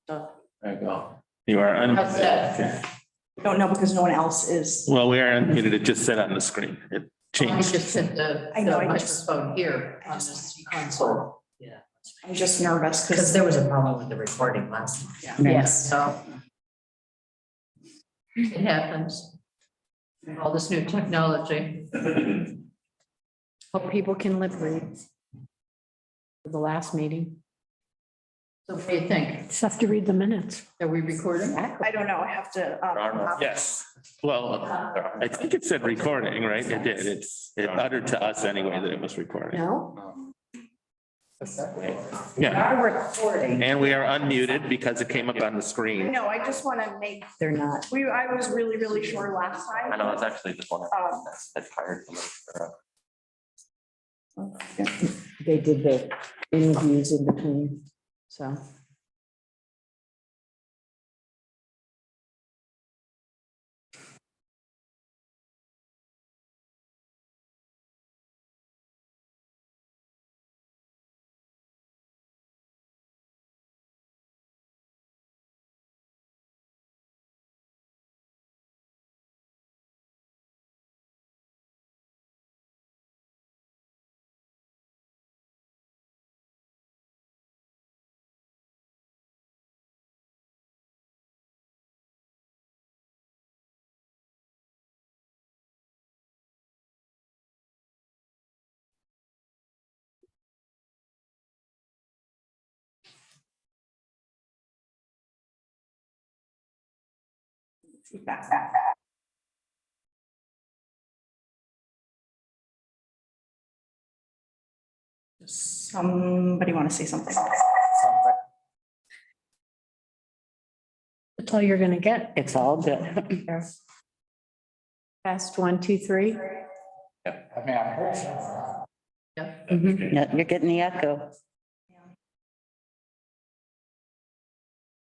There There you go. You are How's that? okay. Don't know because no one else is. Well, we are unmuted. It just said on the screen. It I changed. just hit the I know, I just- microphone here on this console. Yeah. I'm just nervous Because because there was a problem with the recording last time. Yes, so. It happens. All this new technology. Hope people can live read. For the last meeting. So what do you think? Just have to read the minutes. Are we recording? I don't know. I have to. Yes. Well, I think it said recording, right? It did. It uttered to us anyway that it was recording. No? Yeah. Our recording, And we are unmuted because it came up on the screen. No, I just want to make, they're not. I was really, really sure last time. I know, it's actually just one Um, that's hired from They did the interviews in between, so. Feedback. Somebody want to say something? That's all you're gonna get. It's all good. Past 1, 2, 3. Yeah. Yeah, you're getting the echo.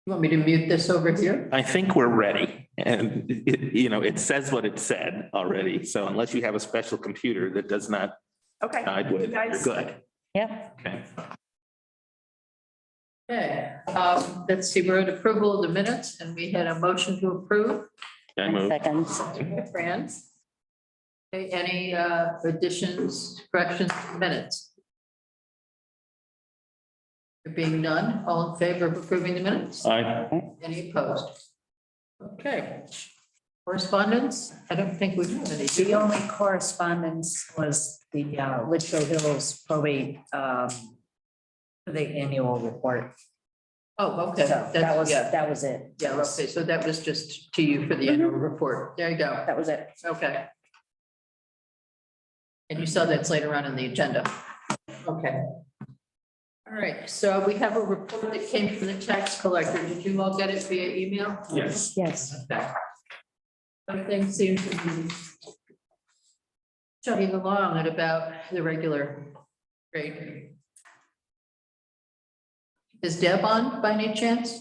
You want me to mute this over here? I think we're ready. And it says what it said already. So unless you have a special computer that does not Okay. guide with it, you're Guys. good. Yep. Okay. Okay, let's see, we're at approval of the minutes and we had a motion to approve. I move. Seconds. Fran? Okay, any additions, corrections, to minutes? There being none, all in favor of approving the minutes? Aye. Any opposed? Okay. Correspondence? I don't think we have any. The only correspondence was the Litchfield Hills probate, the annual report. Oh, okay. So that That's, was, yeah, that was it. yeah, okay, so that was just to you for the annual report. There you go. That was it. Okay. And you saw that's later on in the agenda. Okay. All right, so we have a report that came from the tax collector. Did you all get it via email? Yes. Yes. Okay. Everything seems to be chugging along at about the regular rate. Is Deb on by any chance?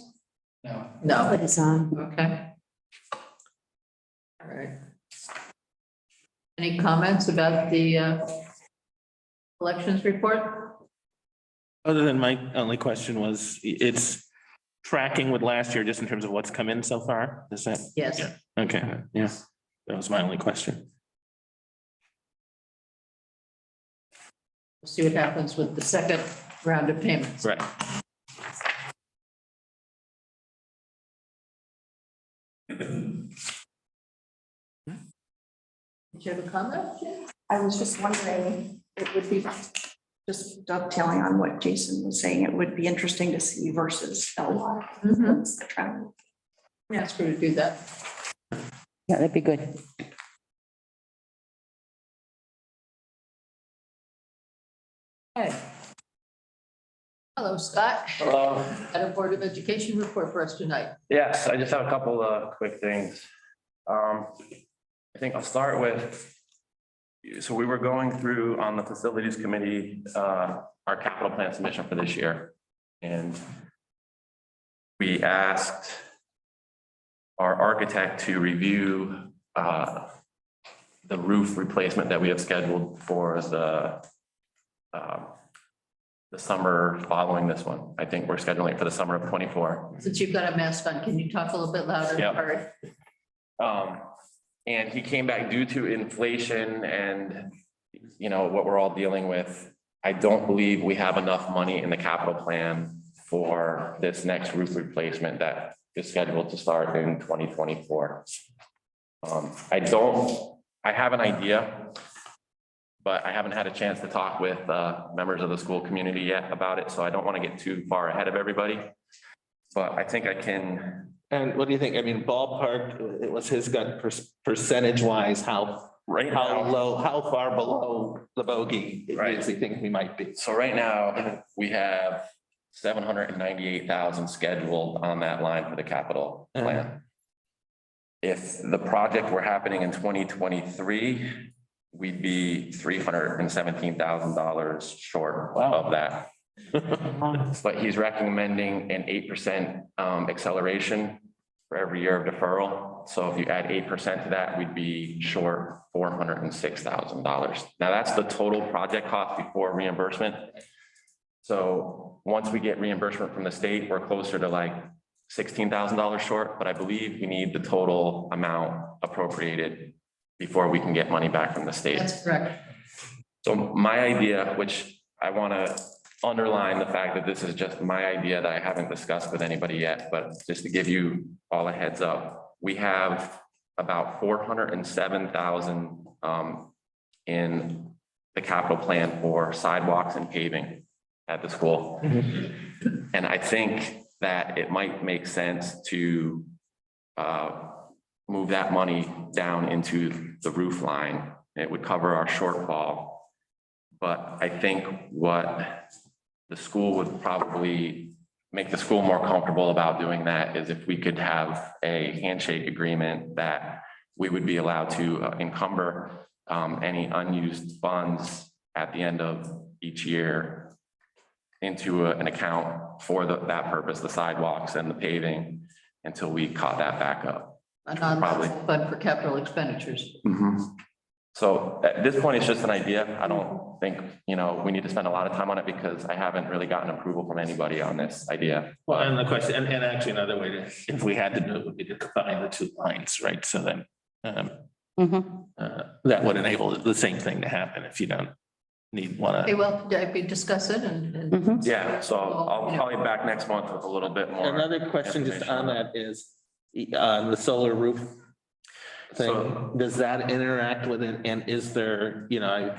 No. No, What is on? okay. All right. Any comments about the elections report? Other than my only question was, it's tracking with last year just in terms of what's come in so far? Is that? Yes. Yeah. Okay, yeah. That was my only question. We'll see what happens with the second round of payments. Right. Did you have a comment, Jen? I was just wondering, it would be just dovetailing on what Jason was saying, it would be interesting to see versus L1. Mhm. What's the trend? Ask her to do that. Yeah, that'd be good. Okay. Hello, Scott. Hello. Got a Board of Education report for us tonight. Yes, I just have a couple of quick things. I think I'll start with, so we were going through on the facilities committee, our capital plan submission for this year. And we asked our architect to review the roof replacement that we have scheduled for the the summer following this one. I think we're scheduling it for the summer of 24. Since you've got a mask on, can you talk a little bit louder? Yep. Sorry. And he came back due to inflation and, you know, what we're all dealing with. I don't believe we have enough money in the capital plan for this next roof replacement that is scheduled to start in 2024. I have an idea, but I haven't had a chance to talk with members of the school community yet about it, so I don't want to get too far ahead of everybody. But I think I can. And what do you think? I mean, ballpark, it was his gut percentage wise, how far below the bogey Right. does he think we might be? So right now, we have 798,000 scheduled on that line for the capital plan. If the project were happening in 2023, we'd be $317,000 short of that. But he's recommending an 8% acceleration for every year of deferral. So if you add 8% to that, we'd be short $406,000. Now that's the total project cost before reimbursement. So once we get reimbursement from the state, we're closer to like $16,000 short, but I believe we need the total amount appropriated before we can get money back from the state. That's correct. So my idea, which I want to underline the fact that this is just my idea that I haven't discussed with anybody yet, but just to give you all a heads up, we have about 407,000 in the capital plan for sidewalks and paving at the school. And I think that it might make sense to move that money down into the roof line. It would cover our shortfall. But I think what the school would probably make the school more comfortable about doing that is if we could have a handshake agreement that we would be allowed to encumber any unused funds at the end of each year into an account for that purpose, the sidewalks and the paving, until we caught that back up. Probably. But for capital expenditures. So at this point, it's just an idea. I don't think, you know, we need to spend a lot of time on it because I haven't really gotten approval from anybody on this idea. Well, and the question, and actually another way to, if we had to do it, would be to combine the two lines, right? So then that would enable the same thing to happen if you don't need one. Okay, well, we discuss it and. Yeah, so I'll call you back next month with a little bit more. Another question just on that is, the solar roof thing, does that interact with it? And is there, you know,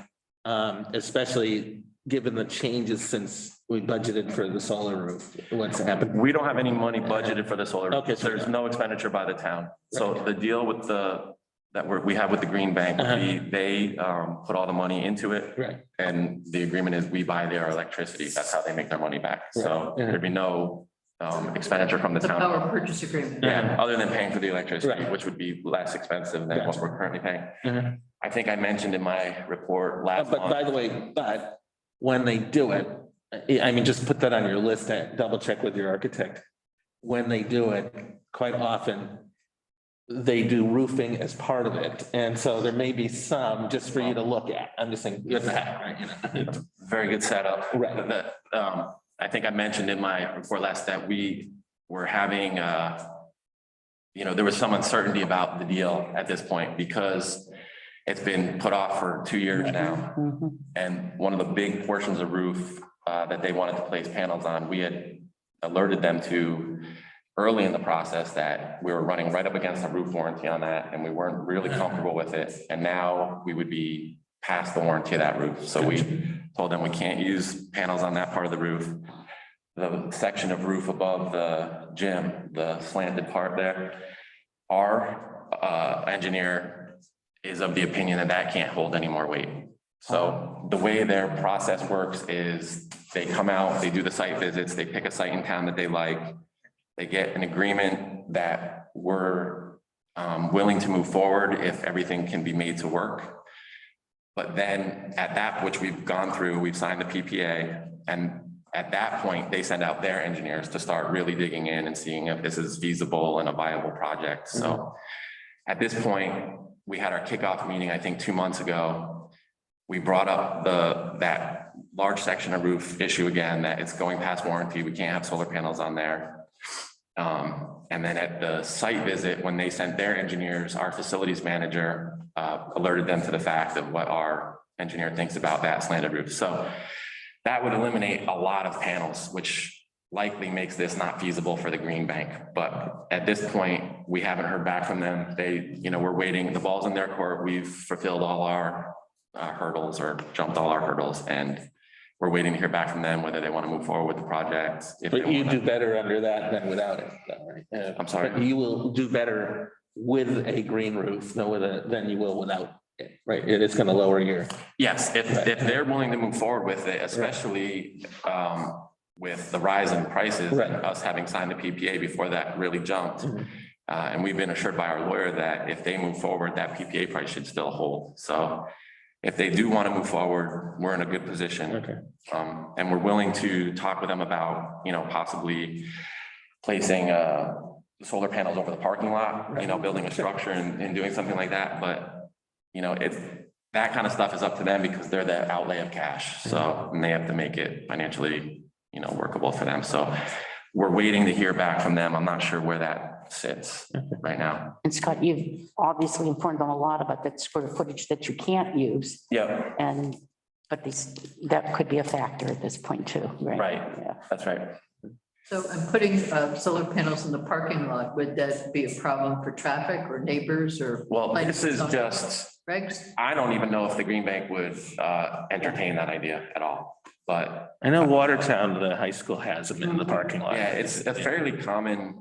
especially given the changes since we budgeted for the solar roof, what's happened? We don't have any money budgeted for the solar. roof. Okay, so- There's no expenditure by the town. So the deal with we have with the Green Bank, they put all the money into it. Right. And the agreement is we buy their electricity. That's how they make their money back. So Right. there'd be no expenditure from the The town. power purchase agreement. Yeah, other than paying for the electricity, Right. which would be less expensive than what Gotcha. we're currently paying. Mhm. I think I mentioned in my report last But by month. the way, but when they do it, I mean, just put that on your list and double check with your architect. When they do it, quite often they do roofing as part of it. And so there may be some just for you to look at. I'm just saying, good to have, right? You know? Very good setup. Right. That, I think I mentioned in my report last that we were having, you know, there was some uncertainty about the deal at this point because it's been put off for 2 years now. And one of the big portions of roof that they wanted to place panels on, we had alerted them to early in the process that we were running right up against a roof warranty on that and we weren't really comfortable with it. And now we would be past the warranty of that roof. So we told them we can't use panels on that part of the roof. The section of roof above the gym, the slanted part there, our engineer is of the opinion that that can't hold any more weight. So the way their process works is they come out, they do the site visits, they pick a site in town that they like. They get an agreement that we're willing to move forward if everything can be made to work. But then at that, which we've gone through, we've signed the PPA, and at that point, they send out their engineers to start really digging in and seeing if this is feasible and a viable project. So at this point, we had our kickoff meeting, I think 2 months ago. We brought up that large section of roof issue again, that it's going past warranty. We can't have solar panels on there. And then at the site visit, when they sent their engineers, our facilities manager alerted them to the fact of what our engineer thinks about that slanted roof. So that would eliminate a lot of panels, which likely makes this not feasible for the green bank. But at this point, we haven't heard back from them. They, we're waiting, the ball's in their court. We've fulfilled all our hurdles or jumped all our hurdles, and we're waiting to hear back from them whether they want to move forward with the project. If But they you wanna- do better under that than without it, though, right? I'm sorry? But you will do better with a green roof than you will without it, right? It is gonna lower your. Yes, if they're willing to move forward with it, especially with the rise in prices Right. and us having signed the PPA before that really jumped. Mhm. And we've been assured by our lawyer that if they move forward, that PPA price should still hold. So if they do want to move forward, we're in a good position. Okay. And we're willing to talk with them about, possibly placing solar panels over the parking lot, building a structure and doing something like that. But, it's, that kind of stuff is up to them because they're the outlay of cash. So, and they have to make it financially, workable for them. So we're waiting to hear back from them. I'm not sure where that sits right now. And Scott, you've obviously informed them a lot about that square footage that you can't use, Yeah, and, but that could be a factor at this point too, right? right. Yeah. That's right. So I'm putting solar panels in the parking lot. Would that be a problem for traffic or neighbors or? Well, like this is zoning just, Regs? I don't even know if the Green Bank would entertain that idea at all. But I know Watertown, the high school has them in the parking lot. yeah, it's a fairly common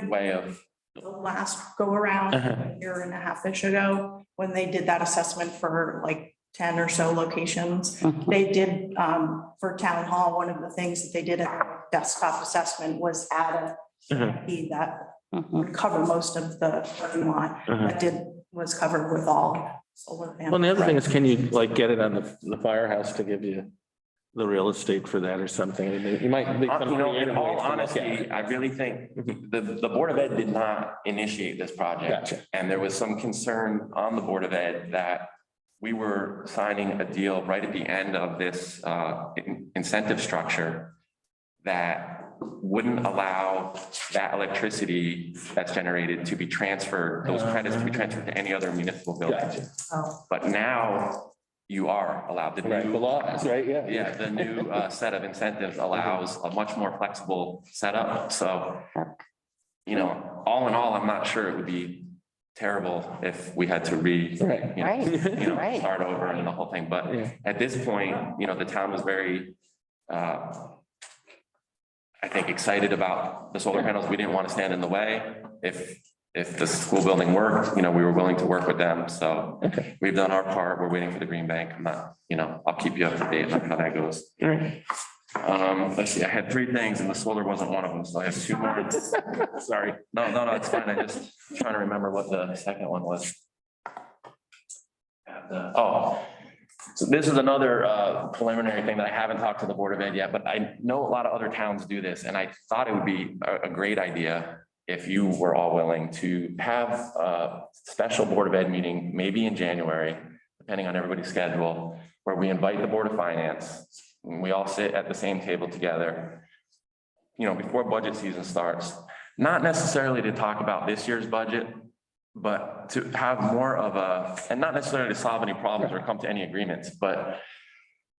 way of, The last go around, Uh-huh. a year and a half-ish ago, when they did that assessment for like 10 or so locations, Mhm. they did, for town hall, one of the things that they did at the desktop assessment was add Uh-huh. a fee that Mhm. would cover most of the parking lot. Uh-huh. That was covered with all solar panels. Well, and the other thing is, can you like get it on the firehouse to give you the real estate for that or something? I mean, you might. be some in all creative ways to look at honesty, it. I really think the Board of Ed did not initiate this project. Gotcha. And there was some concern on the Board of Ed that we were signing a deal right at the end of this incentive structure that wouldn't allow that electricity that's generated to be transferred, those credits to be transferred to any other municipal building. Gotcha. Oh, But now you are allowed to. Right, the law is right, yeah. Yeah, the new set of incentives allows a much more flexible setup, so. All in all, I'm not sure it would be terrible if we had to Right. Right. start over and the whole thing, but Yeah. at this point, the town was very I think excited about the solar panels. We didn't want to stand in the way. If the school building worked, we were willing to work with them, so Okay. we've done our part. We're waiting for the green bank. I'm not, I'll keep you up to date on how that goes. All right. Let's see, I had three things and the solar wasn't one of them, so I have two more. Sorry. No, it's fine. I just trying to remember what the second one was. So this is another preliminary thing that I haven't talked to the Board of Ed yet, but I know a lot of other towns do this, and I thought it would be a great idea if you were all willing to have a special Board of Ed meeting, maybe in January, depending on everybody's schedule, where we invite the Board of Finance. And we all sit at the same table together, before budget season starts, not necessarily to talk about this year's budget, but to have more of and not necessarily to solve any problems or come to any agreements, but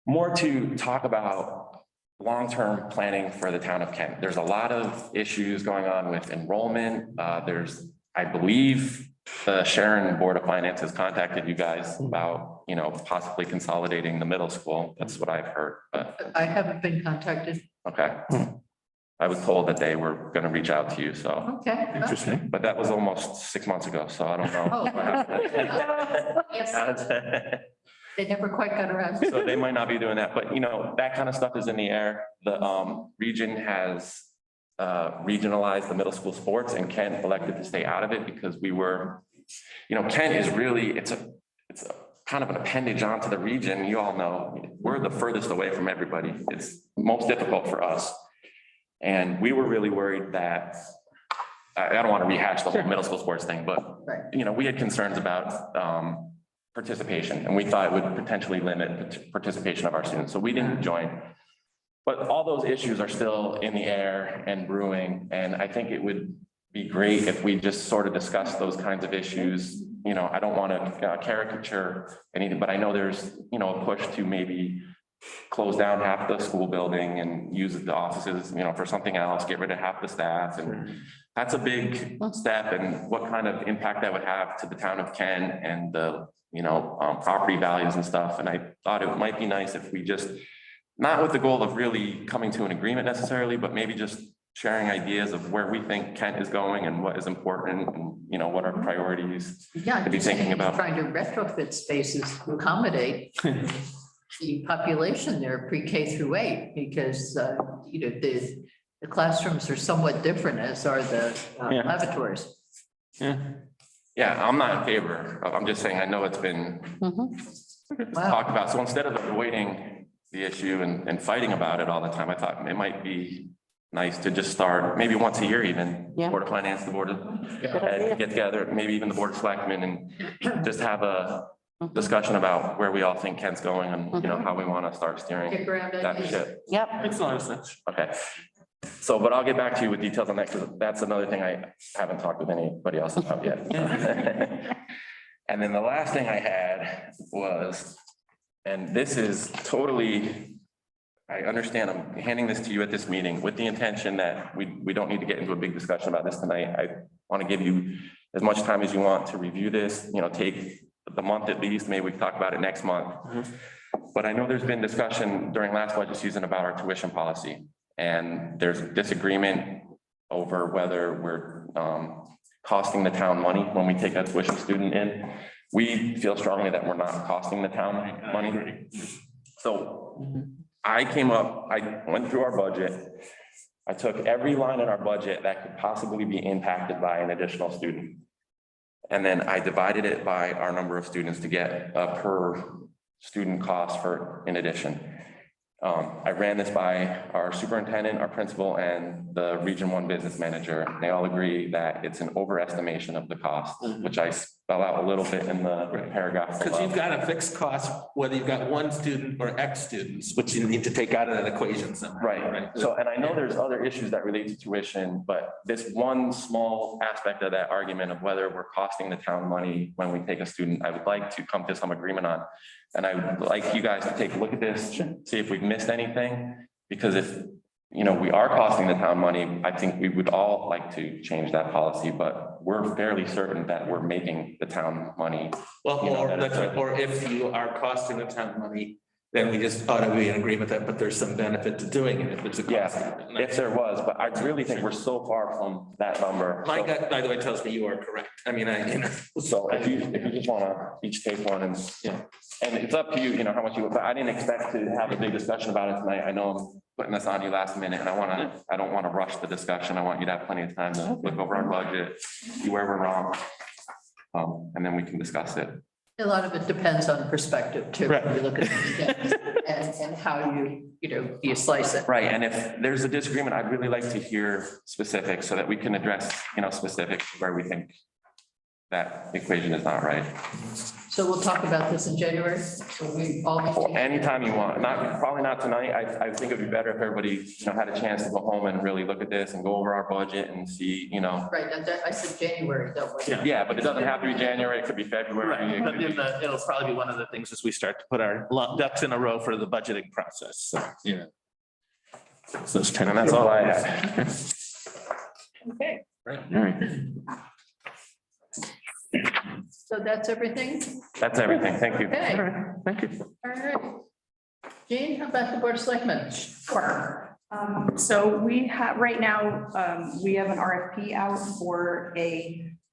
more to talk about long-term planning for the town of Kent. There's a lot of issues going on with enrollment. I believe, the Sharon Board of Finance has contacted you guys about, possibly consolidating the middle school. That's what I've heard, but, I haven't been contacted. okay. I was told that they were gonna reach out to you, so, Okay. Interesting. but that was almost 6 months ago, so I don't know. Oh. what happened. Yes, they never quite got around. So they might not be doing that, but that kind of stuff is in the air. The region has regionalized the middle school sports, and Kent elected to stay out of it because we were, Kent is really, it's a kind of an appendage onto the region. You all know, we're the furthest away from everybody. It's most difficult for us. And we were really worried that, I don't want to rehash the whole middle school sports thing, but, Right. we had concerns about participation, and we thought it would potentially limit participation of our students, so we didn't join. But all those issues are still in the air and brewing, and I think it would be great if we just sort of discuss those kinds of issues. You know, I don't want to caricature anything, but I know there's, you know, a push to maybe close down half the school building and use the offices, you know, for something else, get rid of half the staff, and that's a big step, and what kind of impact that would have to the town of Kent and the, you know, property values and stuff. And I thought it might be nice if we just, not with the goal of really coming to an agreement necessarily, but maybe just sharing ideas of where we think Kent is going and what is important, and, you know, what our priorities Yeah, to be just thinking about. trying to retrofit spaces to accommodate the population there, pre-K through 8, because, you know, the classrooms are somewhat different, as are the lavatories. Yeah, I'm not in favor of, I'm just saying, I know it's been Mhm. Wow. talked about. So instead of avoiding the issue and fighting about it all the time, I thought it might be nice to just start maybe once a year even. Yeah. Board of Finance, the Board of Ed, get together, maybe even the Board of Selectmen, and just have a discussion about where we all think Kent's going and, you know, how we want to start steering Kick around that ideas. ship. Yep. Makes a lot of sense. Okay. So, but I'll get back to you with details on that, because that's another thing I haven't talked with anybody else about yet. And then the last thing I had was, and this is totally, I understand I'm handing this to you at this meeting with the intention that we don't need to get into a big discussion about this tonight. I want to give you as much time as you want to review this, you know, take the month at least, maybe we can talk about it next month. But I know there's been discussion during last budget season about our tuition policy, and there's disagreement over whether we're costing the town money when we take a tuition student in. We feel strongly that we're not costing the town money. So I went through our budget. I took every line in our budget that could possibly be impacted by an additional student. And then I divided it by our number of students to get a per student cost for in addition. I ran this by our superintendent, our principal, and the Region 1 business manager. They all agree that it's an overestimation of the cost, which I spell out a little bit in the paragraph Because you've below. got a fixed cost, whether you've got one student or X students, which you need to take out of that equation somehow. Right, so, and I know there's other issues that relate to tuition, but this one small aspect of that argument of whether we're costing the town money when we take a student, I would like to come to some agreement on. And I would like you guys to take a look at this, see if we've missed anything, because if, you know, we are costing the town money, I think we would all like to change that policy, but we're fairly certain that we're making the town money. Well, You know, or that is that's right, right. or if you are costing the town money, then we just ought to be in agreement that, but there's some benefit to doing it if it's a cost. Yeah, if there was, but I really think we're so far from that number. My So- gut, by the way, tells me you are correct. I mean, you know. So if you just wanna each take one and, and it's up to you, you know, how much you, but I didn't expect to have a big discussion about it tonight. I know I'm putting this on you last minute, and I don't wanna rush the discussion. I want you to have plenty of time to look over our budget, see where we're wrong. And then we can discuss it. A lot of it depends on perspective too. Right. You look at it and how you slice it. Right, and if there's a disagreement, I'd really like to hear specifics so that we can address, you know, specifics where we think that equation is not right. So we'll talk about this in January. So we all. Anytime you want, probably not tonight. I think it'd be better if everybody, you know, had a chance to go home and really look at this and go over our budget and see, you know. Right, I said January, don't we? Yeah, but it doesn't have to be January. It could be February. It But could be- then it'll probably be one of the things as we start to put our ducks in a row for the budgeting process, so, you know. So it's kind And of, that's all I had. Okay, right. All right. so that's everything? That's everything. Thank you. Okay, Thank you. all right. Jean, how about the Board of Selectmen? Sure. So we have, right now, we have an RFP out for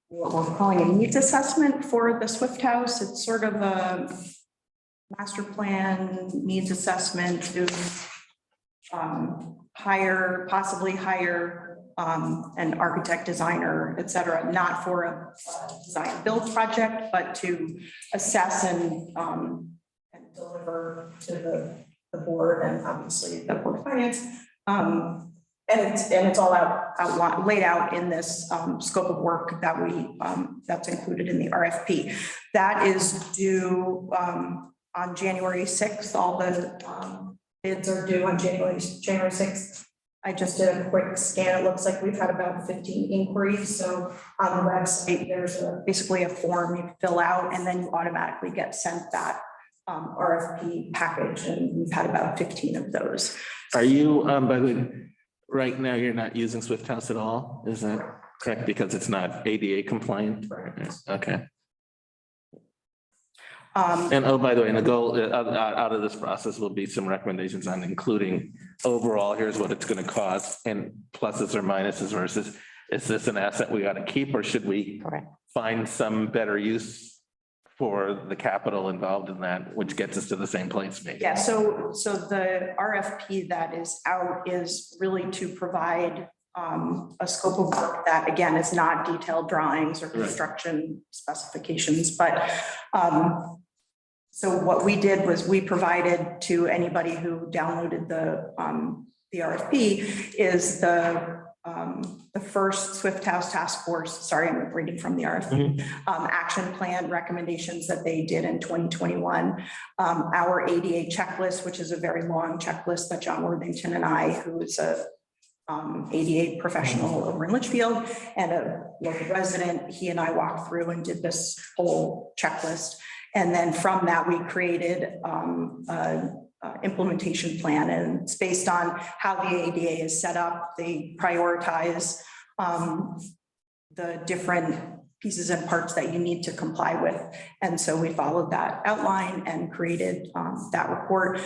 what we're calling a needs assessment for the Swift House. It's sort of a master plan needs assessment to possibly hire an architect, designer, et cetera, not for a design build project, but to assess and deliver to the board and obviously the board of finance. And it's all laid out in this scope of work that that's included in the RFP. That is due on January 6th. All the bids are due on January 6th. I just did a quick scan. It looks like we've had about 15 inquiries. So on the website, there's basically a form you fill out, and then you automatically get sent that RFP package. And we've had about 15 of those. Are you, by the way, right now, you're not using Swift House at all? Is that correct? Because it's not ADA compliant? Okay. And oh, by the way, and the goal out of this process will be some recommendations on including overall, here's what it's going to cost and pluses or minuses versus, is this an asset we ought to keep, or should we Correct. find some better use for the capital involved in that, which gets us to the same place maybe? Yeah, so the RFP that is out is really to provide a scope of work that, again, is not detailed drawings or construction specifications, but so what we did was we provided to anybody who downloaded the RFP is the first Swift House Task Force, sorry, I'm reading from the RFP, action plan recommendations that they did in 2021. Our ADA checklist, which is a very long checklist that John Worthington and I, who is a ADA professional over in Litchfield and a local resident, he and I walked through and did this whole checklist. And then from that, we created implementation plan, and it's based on how the ADA is set up. They prioritize the different pieces and parts that you need to comply with. And so we followed that outline and created that report.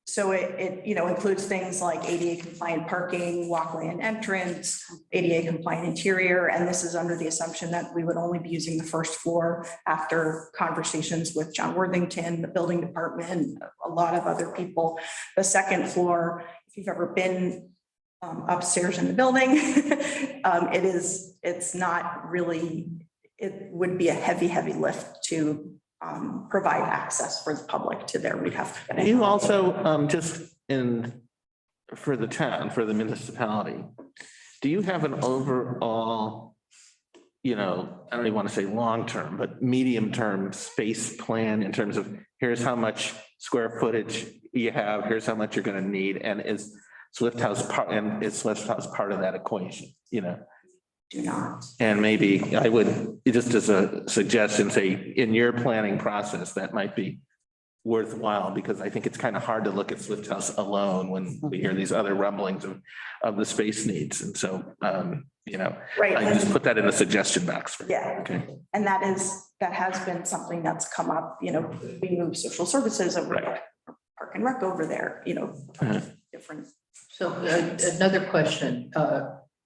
So it includes things like ADA compliant parking, walkway and entrance, ADA compliant interior, and this is under the assumption that we would only be using the first floor after conversations with John Worthington, the building department, a lot of other people. The second floor, if you've ever been upstairs in the building, it's not really, it would be a heavy lift to provide access for the public to there. We'd have to. You also, just for the town, for the municipality, do you have an overall, I don't even want to say long-term, but medium-term space plan in terms of here's how much square footage you have, here's how much you're going to need, and is Swift House part of that equation, Do not. And maybe I would, just as a suggestion, say in your planning process, that might be worthwhile, because I think it's kind of hard to look at Swift House alone when we hear these other rumblings of the space needs. And so, Right. I just put that in the suggestion box. Yeah. Okay. And that has been something that's come up, we move social services over there, Park and Rec over there, different. So another question,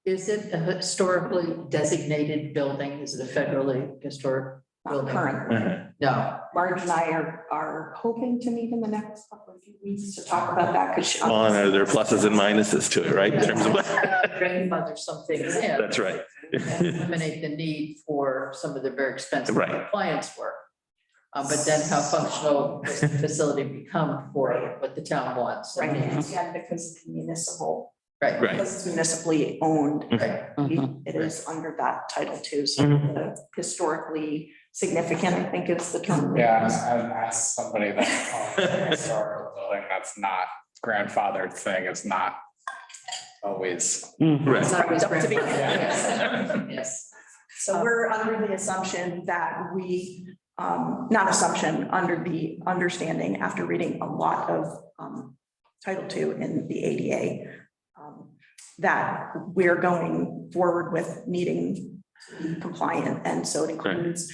is it a historically designated building? Is it a federally historic building? Current. No. Marge and I are hoping to meet in the next couple of weeks to talk about that, because Well, and there are pluses and minuses to it, right? In terms of Grandmother something in. That's right. And eliminate the need for some of the very expensive Right. compliance work. But then how functional does the facility become for what the town wants? right, again, because it's municipal, Right. Right. because it's municipally owned, Right. Mhm. it is under that Title II. So Mhm. the historically significant, I think is the term. Yeah, and as somebody that owns a historical building, that's not grandfathered thing, is not always. Right. It's always Up to be- grandfathered. Yes. So we're under the assumption that not assumption, under the understanding, after reading a lot of Title II in the ADA, that we're going forward with needing to be compliant. And so it includes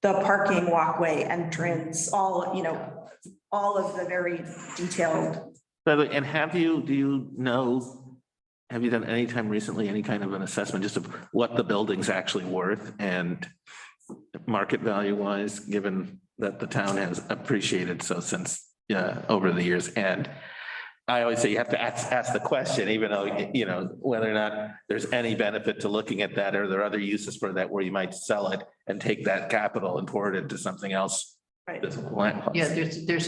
the parking, walkway, entrance, all of the very detailed. By the way, and have you done any time recently, any kind of an assessment just of what the building's actually worth and market value wise, given that the town has appreciated so since over the years? And I always say you have to ask the question, even though, whether or not there's any benefit to looking at that, or there are other uses for that where you might sell it and take that capital and pour it into something else Right. This blank. Yeah, there's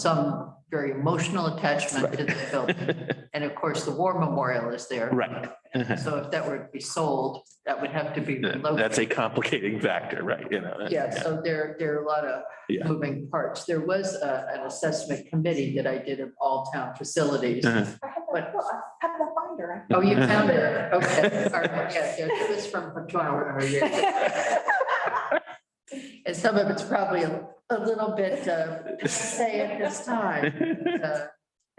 some very emotional attachment to the building. And of course, the war memorial is there. Right. So if that were to be sold, that would have to be That's a relocated. complicating factor, right? You know. Yeah, so there are a lot of Yeah. moving parts. There was an assessment committee that I did of all town facilities. Uh-huh. I have the binder. Oh, you found it? Okay, all right, yeah, it was from 20 years ago. And some of it's probably a little bit, say at this time.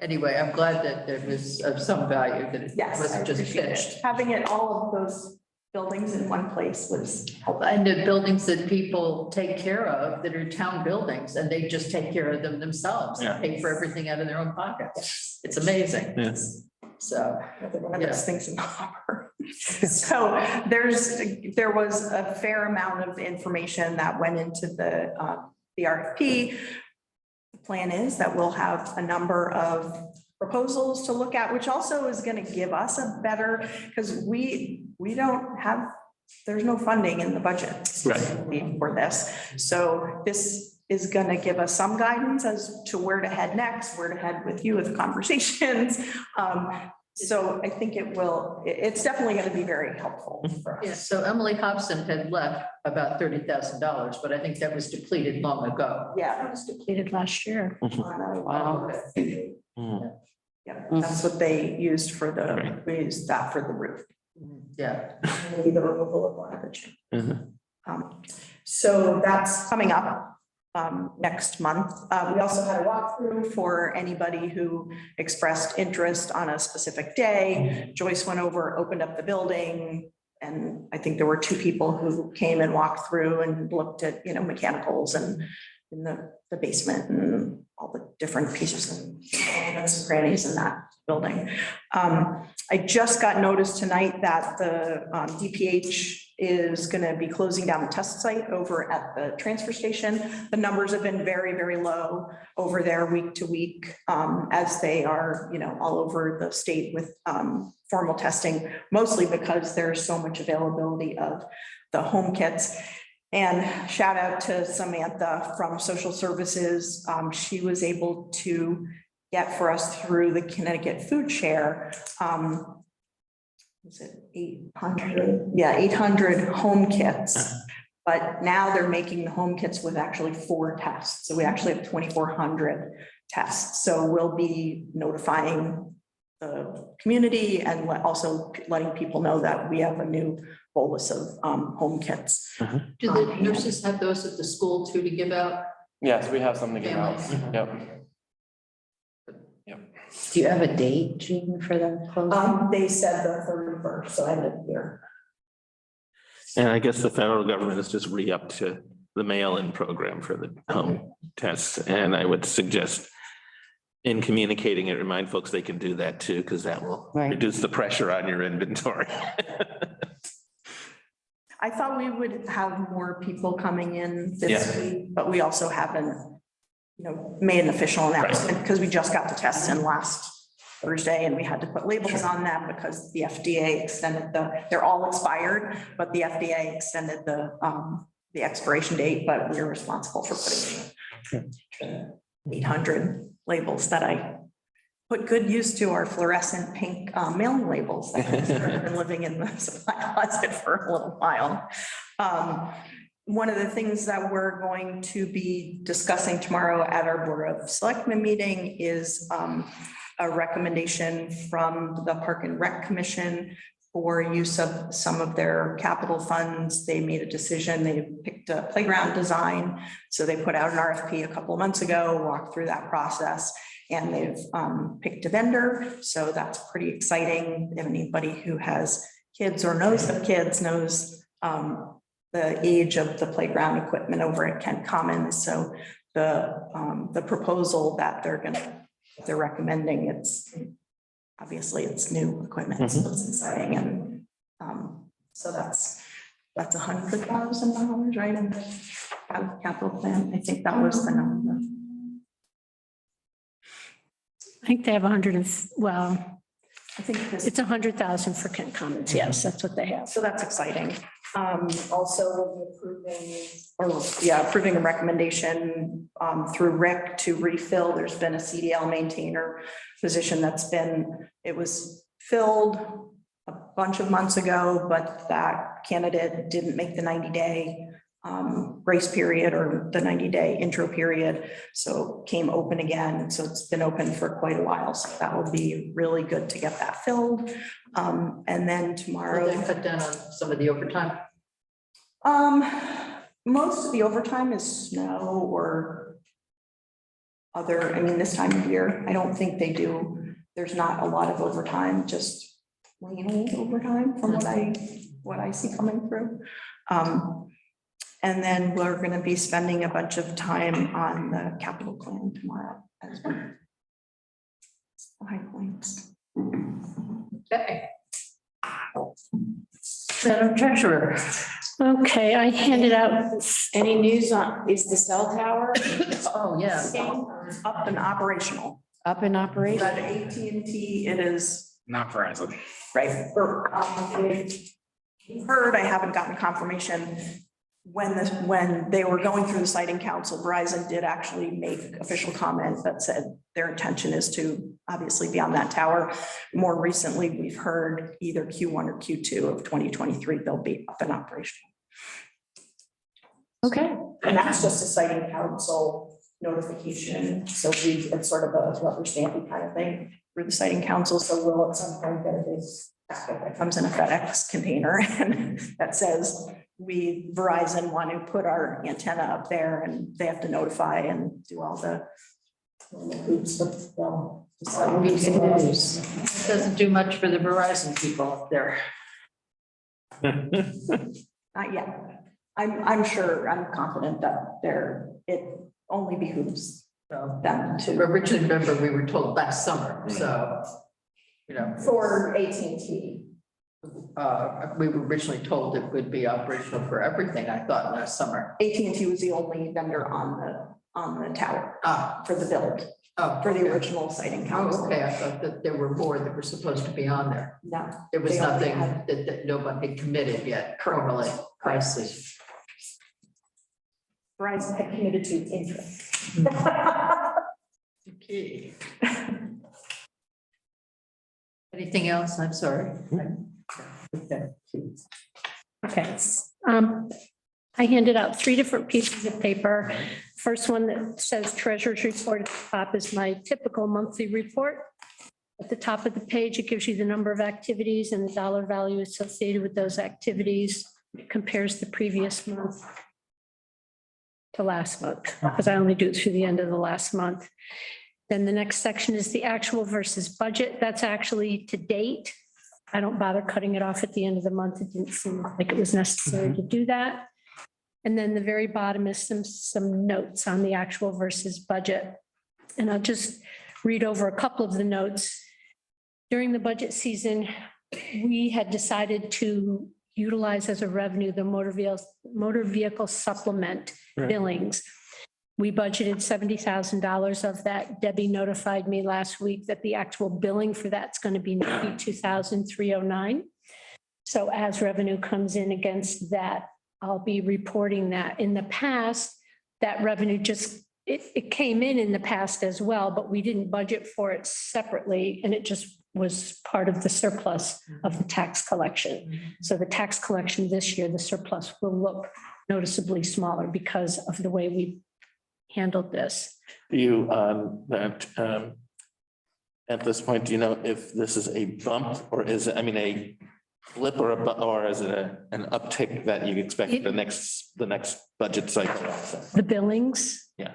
Anyway, I'm glad that there was of some value, that it Yes. I wasn't just appreciate it. pitched. Having it, all of those buildings in one place was helpful. And the buildings that people take care of that are town buildings, and they just take care of them themselves, Yeah. pay for everything out of their own pockets. It's amazing. Yes. So, Another one of Yeah. those things in the hopper. So there was a fair amount of information that went into the RFP. The plan is that we'll have a number of proposals to look at, which also is going to give us a better, because we don't have, there's no funding in the budget Right. for this. So this is going to give us some guidance as to where to head next, where to head with you with conversations. So I think it's definitely going to be very helpful for yeah, us. so Emily Hobson had left about $30,000, but I think that was depleted long ago. Yeah. That was depleted last year. Wow. Mm. Yeah, that's what they used we used that for the roof. Yeah, Maybe the removal of one of the chimneys. Mhm. So that's coming up next month. We also had a walkthrough for anybody who expressed interest on a specific day. Joyce went over, opened up the building, and I think there were 2 people who came and walked through and looked at, mechanicals and in the basement and all the different pieces and crannies in that building. I just got notice tonight that the DPH is going to be closing down the test site over at the transfer station. The numbers have been very, very low over there week to week, as they are, all over the state with formal testing, mostly because there's so much availability of the home kits. And shout out to Samantha from Social Services. She was able to get for us through the Connecticut Food Share. Was it 800? Yeah, 800 home kits. But now they're making the home kits with actually 4 tests. So we actually have 2,400 tests. So we'll be notifying the community and also letting people know that we have a new bolus of home kits. do the nurses have those at the school too to give out? Yes, we have something to give out. Families. Yep. Do you have a date, Jean, for the closing? They said the 31st, so I had it here. And I guess the federal government has just re-upped to the mail-in program for the home tests. And I would suggest in communicating it, remind folks they can do that too, because that will Right. reduce the pressure on your inventory. I thought we would have more people coming in this Yeah. week, but we also haven't, made an official announcement because we just got the tests in last Thursday and we had to put labels on them because the FDA extended they're all expired, but the FDA extended the expiration date, but we're responsible for putting 800 labels that I put good use to our fluorescent pink mailing labels that have been living in the supply closet for a little while. One of the things that we're going to be discussing tomorrow at our Board of Selectmen meeting is a recommendation from the Park and Rec Commission for use of some of their capital funds. They made a decision, they picked a playground design. So they put out an RFP a couple of months ago, walked through that process, and they've picked a vendor. So that's pretty exciting. If anybody who has kids or knows of kids knows the age of the playground equipment over at Kent Commons. So the proposal that they're recommending, it's new equipment, so it's exciting. And so that's $100,000, right? In the capital plan. I think that was the number. I think they have I think this. It's 100,000 for Kent Commons. Yes, that's what they have. So that's exciting. Also we'll be approving a recommendation through Rick to refill. There's been a CDL maintainer position it was filled a bunch of months ago, but that candidate didn't make the 90-day grace period or the 90-day intro period. So came open again. So it's been open for quite a while. So that will be really good to get that filled. And then Will tomorrow. they cut down on some of the overtime? Most of the overtime is snow or other, I mean, this time of year, I don't think they do. There's not a lot of overtime, just plain overtime from what I see coming through. And then we're gonna be spending a bunch of time on the capital plan tomorrow as well. High points. Okay. Madam Treasurer. Okay, I handed out, Any news on, is the cell tower Oh, yeah. Up and operational. up in operation? At AT&T, it is Not Verizon. right. Heard, I haven't gotten confirmation. When they were going through the siting council, Verizon did actually make official comment that said their intention is to obviously be on that tower. More recently, we've heard either Q1 or Q2 of 2023, they'll be up and operational. okay, And that's just a siting council notification. So it's sort of a rubber stampy kind of thing through the siting council. So we'll at some point get a big packet that comes in a FedEx container and that says, Verizon want to put our antenna up there and they have to notify and do all the hoops, but they'll. Doesn't do much for the Verizon people up there. Not yet. I'm sure, I'm confident that it only behooves So, them to. originally, remember, we were told last summer, so, you know, For AT&T. we were originally told it would be operational for everything, I thought, last summer. AT&T was the only vendor on the tower for the build, for the Okay. original siting Oh, council. okay, I thought that there were more that were supposed to be on there. No, There was They only nothing had- that nobody had committed yet, formally. I see. Verizon had committed to interest. Okay. Anything else? I'm sorry. okay. I handed out 3 different pieces of paper. First one that says treasurer's report at the top is my typical monthly report. At the top of the page, it gives you the number of activities and the dollar value associated with those activities. It compares the previous month to last month, because I only do it through the end of the last month. Then the next section is the actual versus budget. That's actually to date. I don't bother cutting it off at the end of the month. It didn't seem like it was necessary to do that. And then the very bottom is some notes on the actual versus budget. And I'll just read over a couple of the notes. During the budget season, we had decided to utilize as a revenue the motor vehicle supplement billings. We budgeted $70,000 of that. Debbie notified me last week that the actual billing for that's going to be $92,309. So as revenue comes in against that, I'll be reporting that. In the past, that revenue it came in the past as well, but we didn't budget for it separately, and it just was part of the surplus of the tax collection. So the tax collection this year, the surplus will look noticeably smaller because of the way we handled this. Do you, at this point, do you know if this is a bump or is it, I mean, a blip or is it an uptick that you expect the next budget cycle? The billings. Yeah.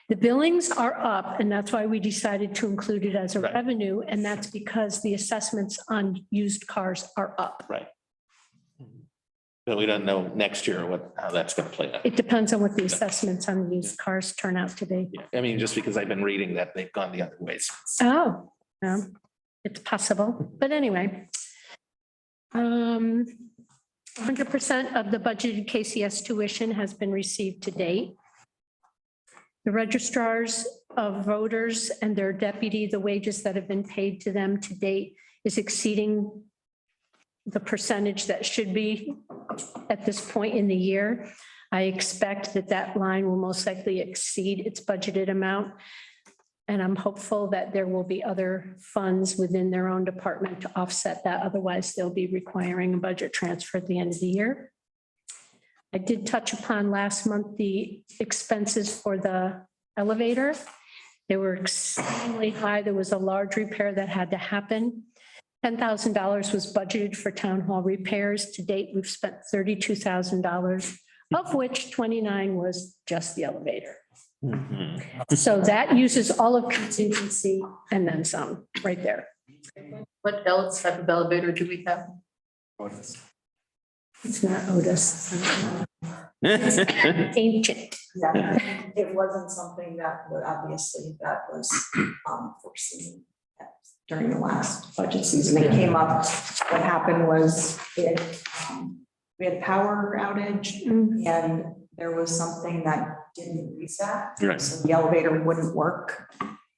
The billings are up, and that's why we decided to include it as a Right. revenue, and that's because the assessments on used cars are up. Right. But we don't know next year how that's going to play out. It depends on what the assessments on used cars turn out to be. Yeah, I mean, just because I've been reading that they've gone the other ways. Oh, it's possible, but anyway. 100% of the budgeted KCS tuition has been received to date. The registrars of voters and their deputy, the wages that have been paid to them to date is exceeding the percentage that should be at this point in the year. I expect that that line will most likely exceed its budgeted amount. And I'm hopeful that there will be other funds within their own department to offset that. Otherwise, they'll be requiring a budget transfer at the end of the year. I did touch upon last month the expenses for the elevator. They were extremely high. There was a large repair that had to happen. $10,000 was budgeted for town hall repairs. To date, we've spent $32,000, of which 29 was just the elevator. So that uses all of contingency and then some right there. What else type of elevator do we have? It's not Otis. Ancient. Yeah, it wasn't something that, obviously, that was foreseen during the last budget season. It came up, what happened was we had a power outage and there was something that didn't reset. Right. So the elevator wouldn't work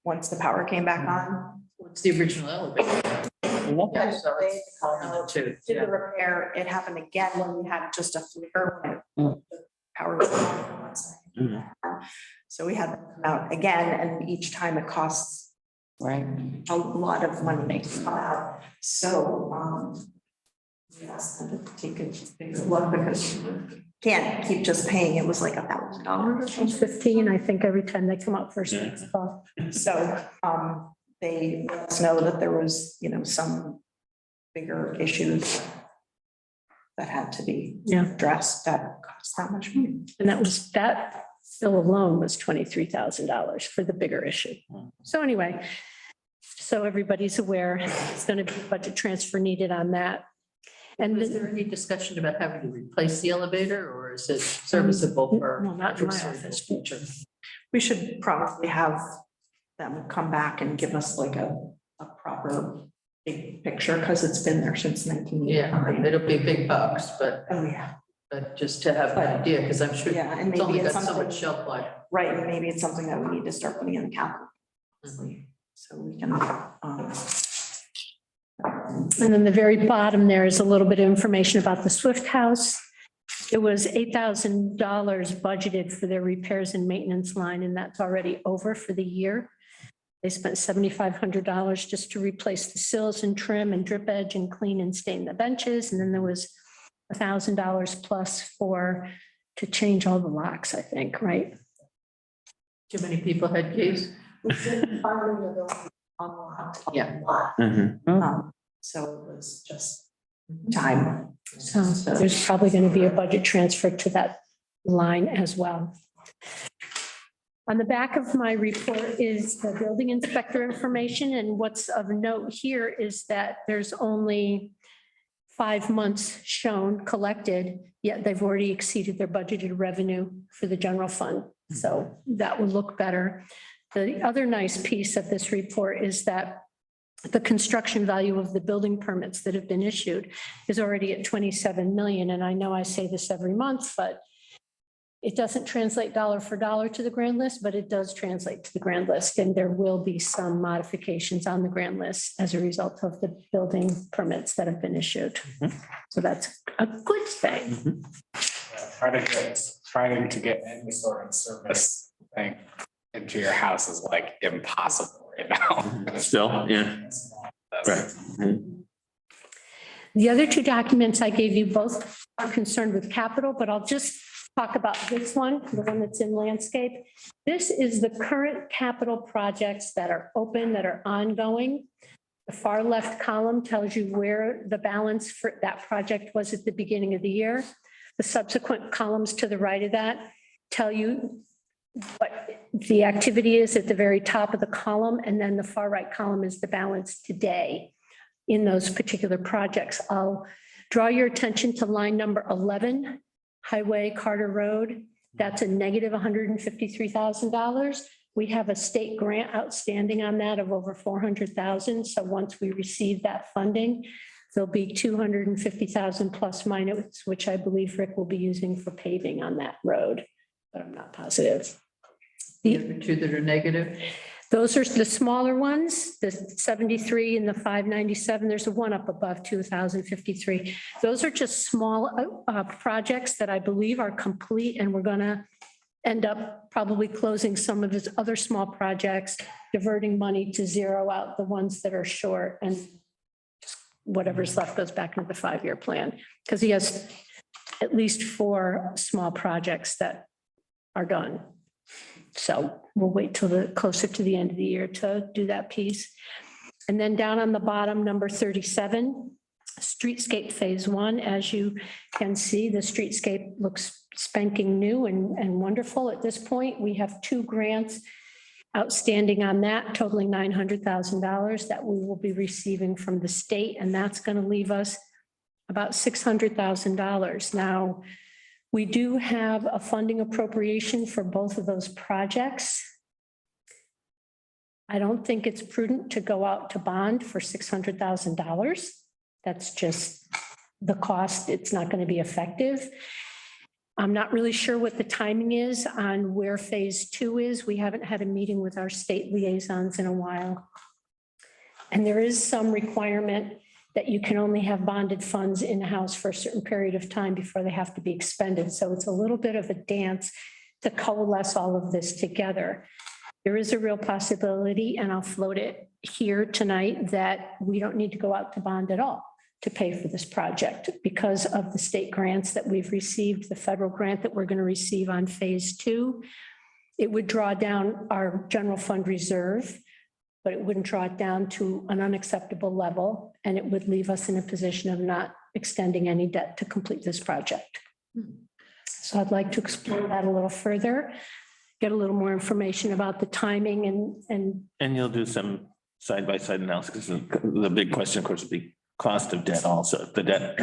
once the power came back on. What's the original elevator? Yeah, so it's too. Did the repair, it happened again when we had just a flicker. When the power was off for 1 second. So we had them come out again, and each time it costs a lot of money to come out. So we asked them to take a bigger look because you can't keep just paying. It was like $1,000. 15, I think, every time they come up for a call. So they let us know that there was, some bigger issues that had to be addressed that cost that much money. And that bill alone was $23,000 for the bigger issue. So anyway, so everybody's aware, it's going to be a budget transfer needed on that. And Was there any discussion about having to replace the elevator, or is it serviceable for? no, not in my office. Future. We should probably have them come back and give us like a proper big picture, because it's been there since 1989. Yeah, it'll be a big box, but Oh, yeah. just to have an idea, because I'm sure Yeah, and it's only maybe it's got so something, much shelf life. right, and maybe it's something that we need to start putting in the capital. So we can, And then the very bottom there is a little bit of information about the Swift House. It was $8,000 budgeted for their repairs and maintenance line, and that's already over for the year. They spent $7,500 just to replace the sills and trim and drip edge and clean and stain the benches. And then there was $1,000 plus to change all the locks, I think, right? Too many people had keys. Yeah. So it was just time. So there's probably going to be a budget transfer to that line as well. On the back of my report is the building inspector information, and what's of note here is that there's only 5 months shown collected, yet they've already exceeded their budgeted revenue for the general fund. So that will look better. The other nice piece of this report is that the construction value of the building permits that have been issued is already at 27 million. And I know I say this every month, but it doesn't translate dollar for dollar to the grand list, but it does translate to the grand list. And there will be some modifications on the grand list as a result of the building permits that have been issued. So that's a good thing. Trying to get any sort of service thing into your house is like impossible right now. Still, yeah. Right. The other two documents I gave you both are concerned with capital, but I'll just talk about this one, the one that's in landscape. This is the current capital projects that are open, that are ongoing. The far left column tells you where the balance for that project was at the beginning of the year. The subsequent columns to the right of that tell you what the activity is at the very top of the column, and then the far right column is the balance today in those particular projects. I'll draw your attention to line number 11, Highway Carter Road. That's a negative $153,000. We have a state grant outstanding on that of over 400,000. So once we receive that funding, there'll be 250,000 plus minus, which I believe Rick will be using for paving on that road, but I'm not positive. The other two that are negative. Those are the smaller ones, the 73 and the 597. There's a one up above 2053. Those are just small projects that I believe are complete, and we're going to end up probably closing some of his other small projects, diverting money to zero out the ones that are short, and just whatever's left goes back into the 5-year plan, because he has at least 4 small projects that are done. So we'll wait till closer to the end of the year to do that piece. And then down on the bottom, number 37, streetscape phase 1. As you can see, the streetscape looks spanking new and wonderful at this point. We have 2 grants outstanding on that, totaling $900,000 that we will be receiving from the state, and that's going to leave us about $600,000. Now, we do have a funding appropriation for both of those projects. I don't think it's prudent to go out to bond for $600,000. That's just the cost. It's not going to be effective. I'm not really sure what the timing is on where phase 2 is. We haven't had a meeting with our state liaisons in a while. And there is some requirement that you can only have bonded funds in-house for a certain period of time before they have to be expended. So it's a little bit of a dance to coalesce all of this together. There is a real possibility, and I'll float it here tonight, that we don't need to go out to bond at all to pay for this project because of the state grants that we've received, the federal grant that we're going to receive on phase 2. It would draw down our general fund reserve, but it wouldn't draw it down to an unacceptable level, and it would leave us in a position of not extending any debt to complete this project. So I'd like to explore that a little further, get a little more information about the timing And you'll do some side-by-side analysis. The big question, of course, would be cost of debt also. The debt,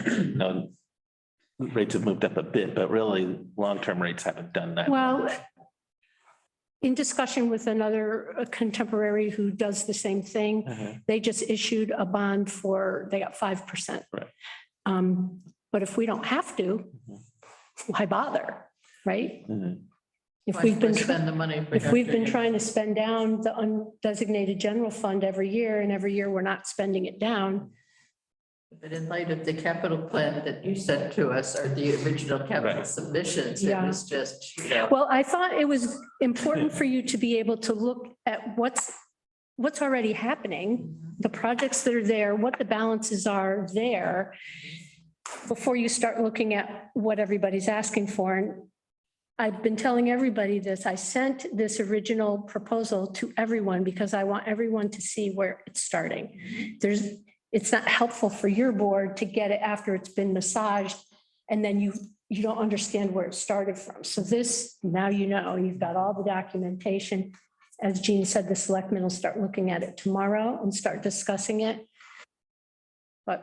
rates have moved up a bit, but really long-term rates haven't done that. well, in discussion with another contemporary who does the same thing, they just issued a bond they got 5%. Right. But if we don't have to, why bother, right? If Why we've been, spend the money. if we've been trying to spend down the undesignated general fund every year, and every year we're not spending it down. But in light of the capital plan that you sent to us, or the original capital Right. submissions, it Yeah. was just, Well, I thought it was important for you to be able to look at what's already happening, the projects that are there, what the balances are there, before you start looking at what everybody's asking for. And I've been telling everybody this. I sent this original proposal to everyone because I want everyone to see where it's starting. It's not helpful for your board to get it after it's been massaged, and then you don't understand where it started from. So this, now you know, you've got all the documentation. As Jean said, the selectmen will start looking at it tomorrow and start discussing it. But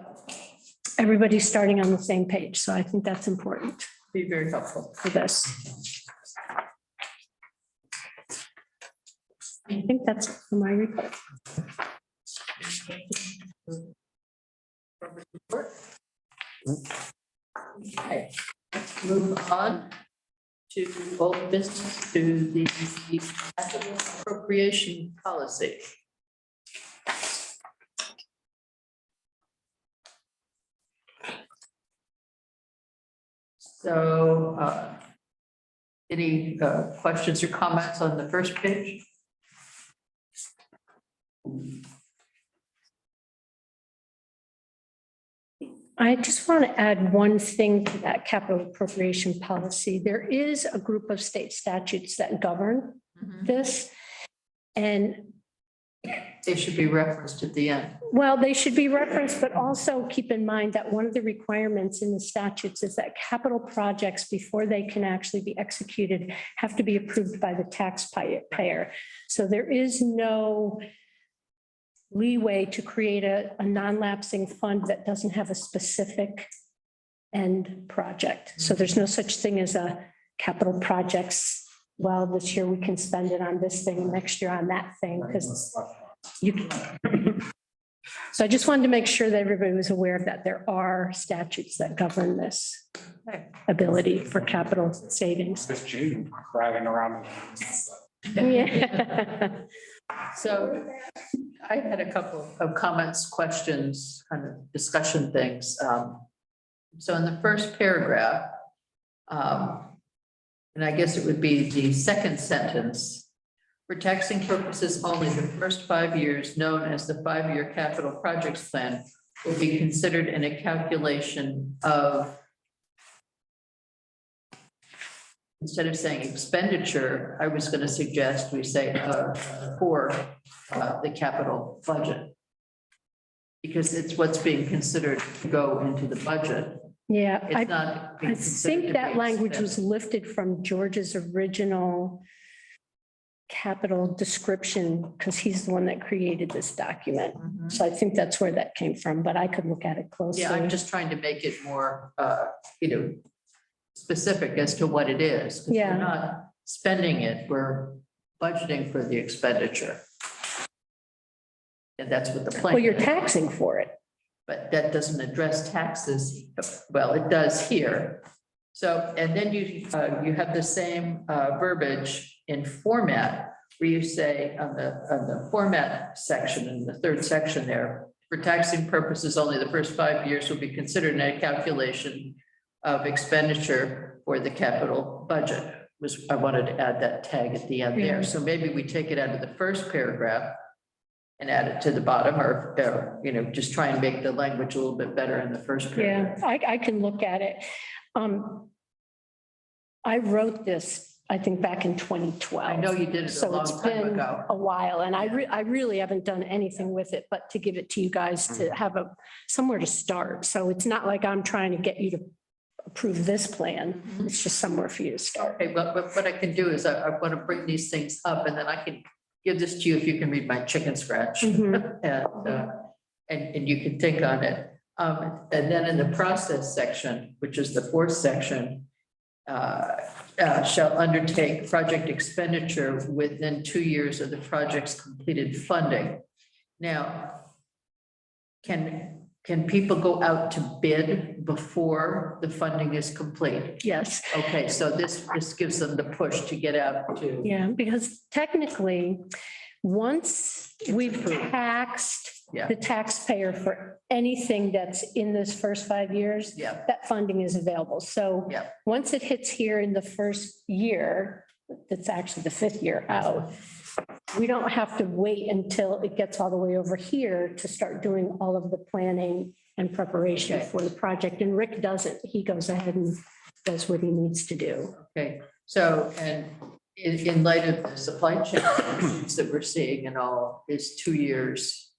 everybody's starting on the same page, so I think that's important be very helpful. for this. I think that's for my report. Okay, move on to old business, to the capital appropriation policy. So, any questions or comments on the first page? I just want to add one thing to that capital appropriation policy. There is a group of state statutes that govern this. And They should be referenced at the end. well, they should be referenced, but also keep in mind that one of the requirements in the statutes is that capital projects, before they can actually be executed, have to be approved by the taxpayer. So there is no leeway to create a non-lapsing fund that doesn't have a specific end project. So there's no such thing as a capital projects. Well, this year we can spend it on this thing, and next year on that thing, because you can. So I just wanted to make sure that everybody was aware of that. There are statutes that govern this ability for capital savings. This June, riding around. Yeah. So I had a couple of comments, questions, kind of discussion things. So in the first paragraph, and I guess it would be the second sentence, for taxing purposes only, the first 5 years, known as the 5-year capital projects plan, will be considered in a calculation of, instead of saying expenditure, I was going to suggest we say for the capital budget. Because it's what's being considered to go into the budget. Yeah, It's not. being I considered to think that be language was expense. lifted from George's original capital description, because he's the one that created this document. Mhm. So I think that's where that came from, but I could look at it closely. Yeah, I'm just trying to make it more, specific as to what it is. 'Cause Yeah. We're not spending it, we're budgeting for the expenditure. And that's what the plan. Well, you're is. taxing for it. But that doesn't address taxes. Well, it does here. So, and then you have the same verbiage in format where you say on the format section, in the third section there, for taxing purposes, only the first 5 years will be considered in a calculation of expenditure for the capital budget. I wanted to add that tag at the end there. So maybe we take it out of the first paragraph and add it to the bottom, or, just try and make the language a little bit better in the first Yeah, paragraph. I can look at it. I wrote this, I think, back in 2012. I know you did it a So long it's time been ago. a while, and I really haven't done anything with it, but to give it to you guys to have somewhere to start. So it's not like I'm trying to get you to approve this plan. It's just somewhere for you to start. Okay, but what I can do is I want to bring these things up, and then I can give this to you if you can read my chicken scratch. Mhm. And you can think on it. And then in the process section, which is the fourth section, shall undertake project expenditure within 2 years of the project's completed funding. Now, can people go out to bid before the funding is complete? Yes, Okay, so this gives them the push to get out to. yeah, because technically, once we've taxed Yeah. the taxpayer for anything that's in this first 5 years, Yeah, that funding is available. So Yeah. once it hits here in the first year, that's actually the 5th year out, we don't have to wait until it gets all the way over here to start doing all of the planning and preparation Okay. for the project. And Rick doesn't. He goes ahead and does what he needs to do. okay, so, and in light of the supply chain issues that we're seeing and all, is 2 years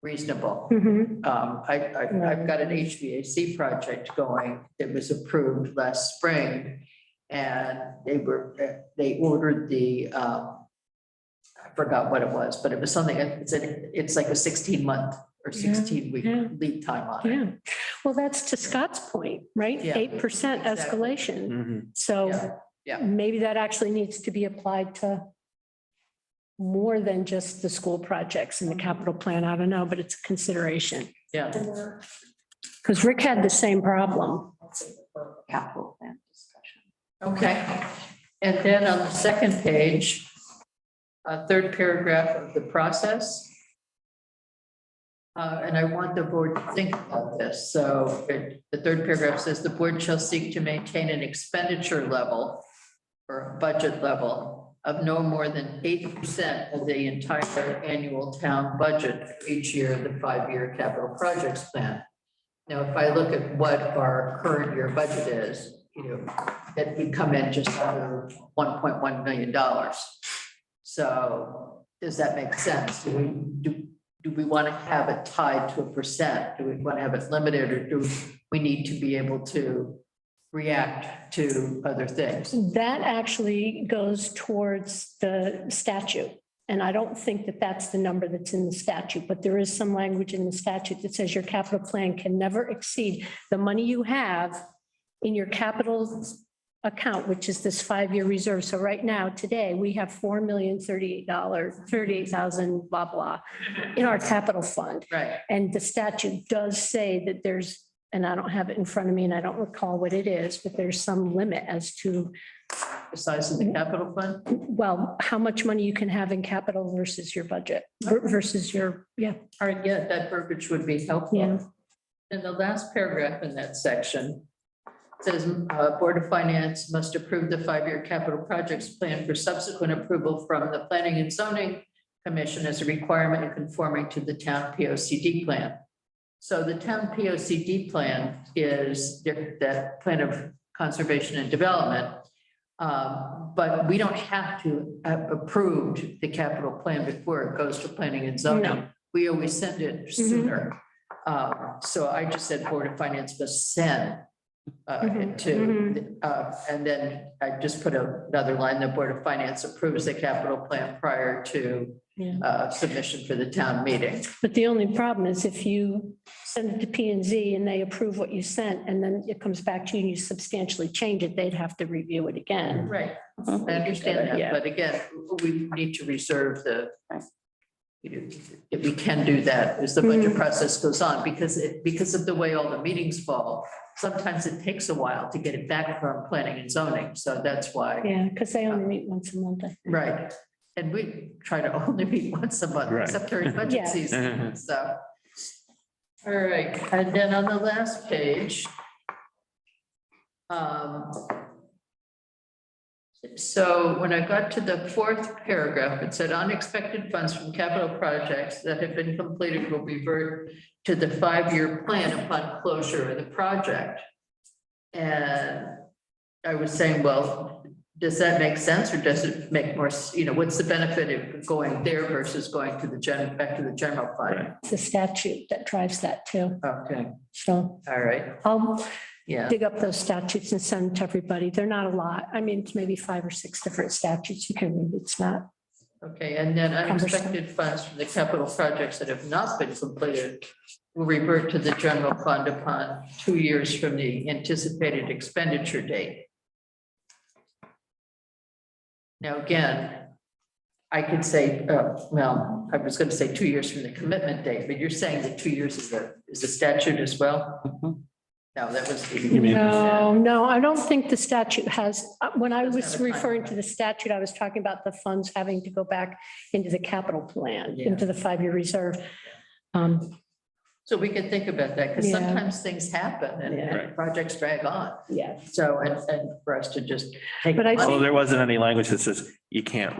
reasonable? Mhm. I've got an HVAC project going that was approved last spring. And they ordered I forgot what it was, but it was something, it's like a 16-month or 16-week yeah. lead time on it. Yeah. Well, that's to Scott's point, right? Yeah, 8% exactly. escalation. Mhm. So yeah. maybe that actually needs to be applied to more than just the school projects in the capital plan. I don't know, but it's a consideration. Yeah, Because Rick had the same problem. Capital plan discussion. okay. And then on the second page, third paragraph of the process. And I want the board to think about this. So the third paragraph says the board shall seek to maintain an expenditure level or a budget level of no more than 8% of the entire annual town budget for each year of the 5-year capital projects plan. Now, if I look at what our current year budget is, that would come in just under $1.1 million. So does that make sense? Do we want to have it tied to a percent? Do we want to have it limited, or do we need to be able to react to other things? That actually goes towards the statute. And I don't think that that's the number that's in the statute, but there is some language in the statute that says your capital plan can never exceed the money you have in your capital account, which is this 5-year reserve. So right now, today, we have $4,038,000, blah, blah, in our capital fund. Right, And the statute does say that there's and I don't have it in front of me and I don't recall what it is, but there's some limit as to, The size of the capital fund? well, how much money you can have in capital versus your budget versus your, yeah. All right, yeah, that verbiage would be helpful. Yeah. And the last paragraph in that section says, Board of Finance must approve the 5-year capital projects plan for subsequent approval from the Planning and Zoning Commission as a requirement in conforming to the town P O C D plan. So the town P O C D plan is that plan of conservation and development. But we don't have to have approved the capital plan before it goes to planning and zoning. No. We always send it sooner. So I just said Board of Finance must send and then I just put another line, the Board of Finance approves the capital plan prior to submission for the town meeting. But the only problem is if you send it to P and Z and they approve what you sent and then it comes back to you and you substantially change it, they'd have to review it again. Right, I understand that, Yeah. but again, we need to reserve if we can do that as the budget process goes on, because of the way all the meetings fall. Sometimes it takes a while to get it back from planning and zoning, so that's why. Yeah, because they only meet once a month. I think. Right, and we try to only meet once a month, Right. except during budget Yeah. season, so. All right, and then on the last page. So when I got to the 4th paragraph, it said unexpected funds from capital projects that have been completed will revert to the 5-year plan upon closure of the project. And I was saying, well, does that make sense or does it make more, what's the benefit of going there versus going to back to the general fund? It's the statute that drives that too. Okay, So all right, I'll yeah, dig up those statutes and send them to everybody. They're not a lot. I mean, it's maybe 5 or 6 different statutes you can read. It's not. okay, and then unexpected funds from the capital projects that have not been completed will revert to the general fund upon 2 years from the anticipated expenditure date. Now, again, I could say, well, I was going to say 2 years from the commitment date, but you're saying that 2 years is a statute as well? No, that was. No, I don't think the statute has, when I Doesn't was have a referring timeline. to the statute, I was talking about the funds having to go back into the capital plan, Yeah. into the 5-year reserve. So we can think about that, because Yeah. sometimes things happen and Yeah. projects drag on. Yeah, So, and for us to just take. But I money- Well, there wasn't any language that says you can't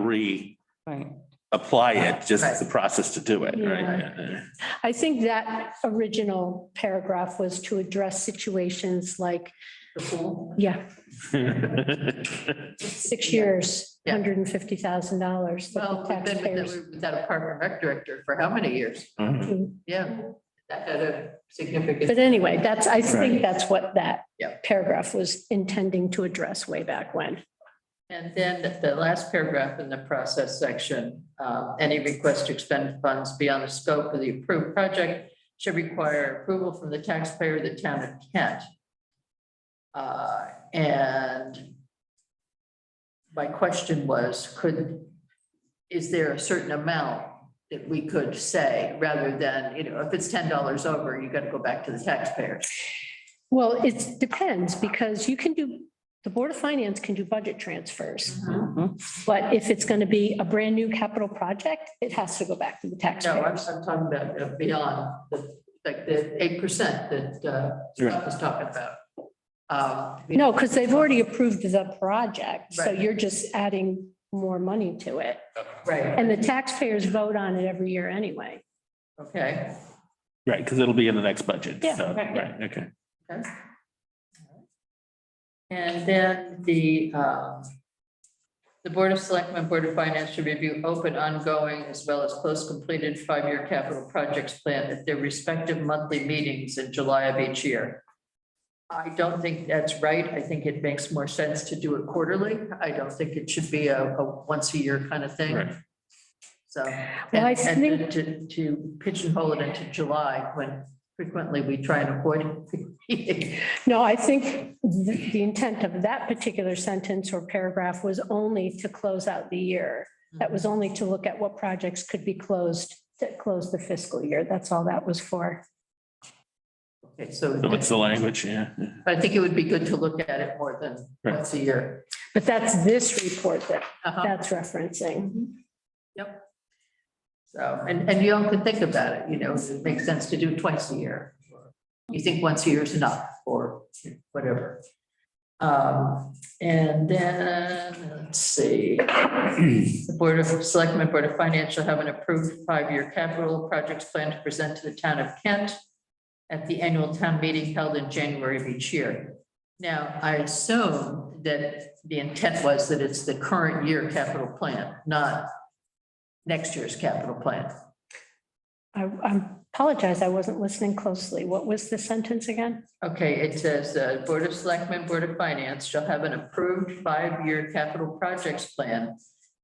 apply it, just the process to do it, right? Yeah. I think that original paragraph was to address situations like, The pool. yeah, 6 years, Yeah. $150,000. that the Well, we've been taxpayers- without a park and rec director for how many years? Mhm. Yeah, that had a significant. But anyway, I Right. think that's what that Yeah. paragraph was intending to address way back when. And then the last paragraph in the process section, any request to expend funds beyond the scope of the approved project should require approval from the taxpayer, the town of Kent. And my question was, is there a certain amount that we could say, rather than, if it's $10 over, you got to go back to the taxpayer? Well, it depends because you can do, the Board of Finance can do budget transfers. But if it's going to be a brand new capital project, it has to go back to the No, I'm taxpayers. talking about beyond like the 8% that Scott was talking about. No, because they've already approved the project, so Right. you're just adding more money to it. Right, And the taxpayers vote on it every year anyway. okay. Right, because it'll be in the next budget. Yeah, So, right. right, okay. Okay. And then the Board of Selectmen, Board of Finance should review open, ongoing, as well as close completed 5-year capital projects plan at their respective monthly meetings in July of each year. I don't think that's right. I think it makes more sense to do it quarterly. I don't think it should be a once a year kind of thing. Right. So, Well, I and to pigeonhole it into July when frequently we try and avoid it. No, I think the intent of that particular sentence or paragraph was only to close out the year. That was only to look at what projects could be closed, to close the fiscal year. That's all that was for. Okay, so What's the language? Yeah. I think it would be good to look at it more than Right. once a year. But that's this report that Uh-huh. that's referencing. Yep. So, and you all can think about it, you know, it makes sense to do twice a year. You think once a year is enough or whatever. And then, let's see. The Board of Selectmen, Board of Finance shall have an approved 5-year capital projects plan to present to the town of Kent at the annual town meeting held in January of each year. Now, I assume that the intent was that it's the current year capital plan, not next year's capital plan. I apologize, I wasn't listening closely. What was the sentence again? Okay, it says, Board of Selectmen, Board of Finance shall have an approved 5-year capital projects plan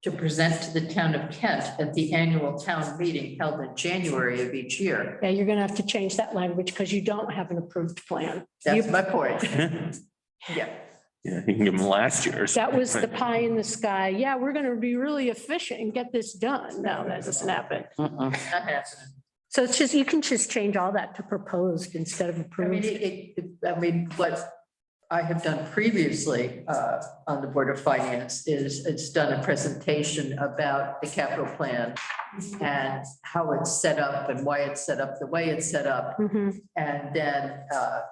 to present to the town of Kent at the annual town meeting held in January of each year. Yeah, you're gonna have to change that language because you don't have an approved plan. That's my point. Yeah, Yeah, you can give them last year's. That was the pie in the sky. Yeah, we're gonna be really efficient and get this done. No, that doesn't happen. Mm-mm. not happening. So it's just, you can just change all that to proposed instead of I mean, approved. what I have done previously on the Board of Finance is it's done a presentation about the capital plan and how it's set up and why it's set up the way it's set up. Mhm. And then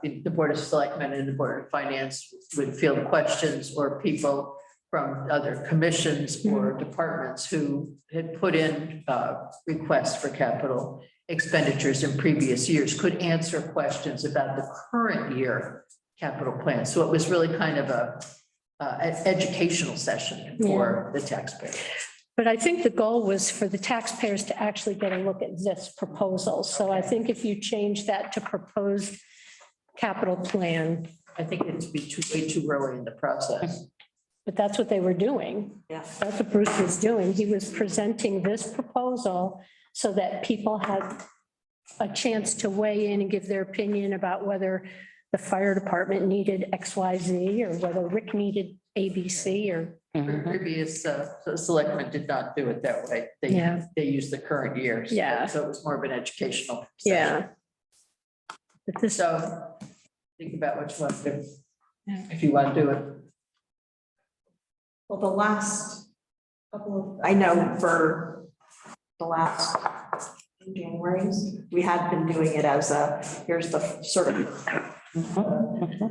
the Board of Selectmen and the Board of Finance would field questions or people from other commissions or departments who had put in requests for capital expenditures in previous years could answer questions about the current year capital plan. So it was really kind of an educational session for the taxpayer. But I think the goal was for the taxpayers to actually get a look at this proposal. So I think if you change that to proposed capital plan, I think it'd be way too early in the process. but that's what they were doing. Yeah. That's what Bruce was doing. He was presenting this proposal so that people had a chance to weigh in and give their opinion about whether the fire department needed X, Y, Z, or whether Rick needed ABC or, Mhm. Previous selectmen did not do it that way. Yeah. They used the current year. Yeah. So it was more of an educational. session. yeah. But this, So think about what you want to do. Yeah. If you want to do it. Well, the last couple of, I know for the last January's, we had been doing it as a, here's the sort of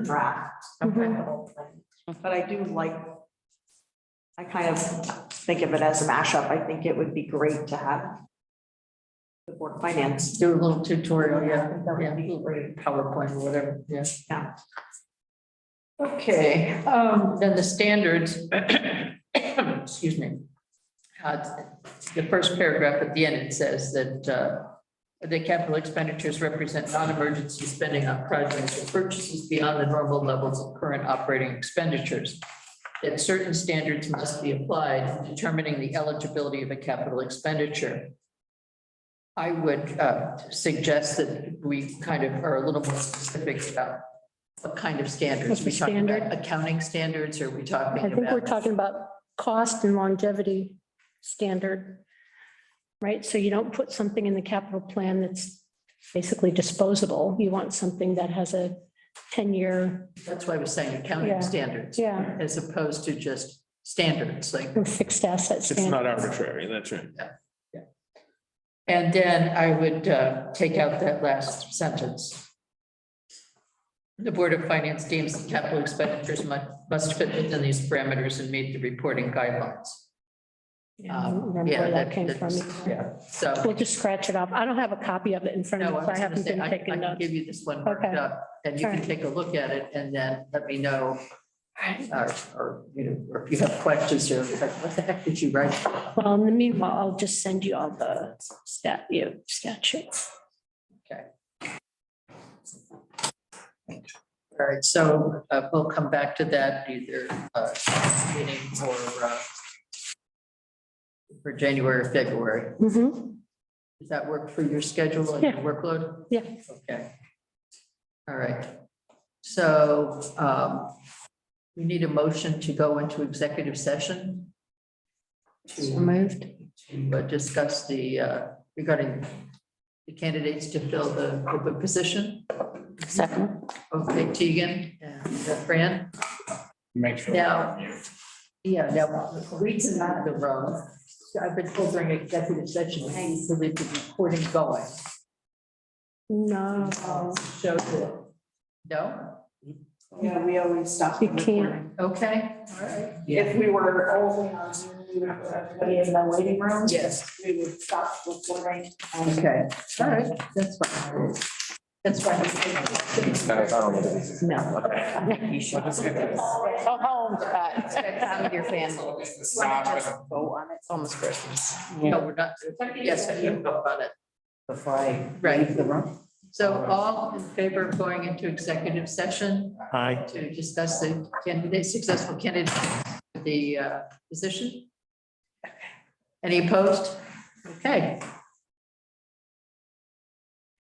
draft. But I do like, I kind of think of it as a mashup. I think it would be great to have the Board of Finance. Do a little tutorial, yeah. That would Yeah, be great. PowerPoint or whatever, yeah. Yeah. Okay, then the standards, excuse me. The first paragraph at the end, it says that the capital expenditures represent non-emergency spending on projects or purchases beyond the normal levels of current operating expenditures. That certain standards must be applied in determining the eligibility of a capital expenditure. I would suggest that we kind of are a little more specific about what kind of standards. What's the We talking about standard? accounting standards, or are we talking I think we're about? talking about cost and longevity standard. Right? So you don't put something in the capital plan that's basically disposable. You want something that has a 10-year That's why I was saying accounting Yeah. standards. Yeah. As opposed to just standards, like, fixed asset It's standard. not arbitrary, that's right. and then I would take out that last sentence. The Board of Finance deems the capital expenditures must fit within these parameters and meet the reporting guidelines. Yeah, I don't remember Yeah, where that came from. that's- either. Yeah, so. We'll just scratch it off. I don't have a copy of it in front of No, me. I so I was gonna haven't say, been I taking can notes. give you this one marked Okay. up, and you can Alright. take a look at it and then let me know. Or, you know, or if you have questions or like, what the heck did you write? Well, in the meanwhile, I'll just send you all the statutes. Okay. All right, so we'll come back to that either meeting or for January or February. Mhm. Does that work for your schedule and your Yeah. workload? Yeah. Okay. All right. So we need a motion to go into executive session So moved. to discuss the regarding the candidates to fill the open position. Second. Okay, Tegan and Fran. Make sure. Now, yeah, now, reason not the room. I've been told during executive session, hey, so leave the recording going. No, Show the, no? Yeah, we always stop. You the can't. recording. Okay, all right. If we were only on Zoom, we would have everybody in the waiting room. Yes. We would stop recording. Okay, all right, that's fine. That's fine. No. You should. Go home, Scott. Spend time with your family. Go on it. It's almost Christmas. No, we're not, yes, I can go about it. Before I Right. leave the room. So all in favor of going into executive session Hi. to discuss the candidate, successful candidate, for the position? Any opposed? Okay,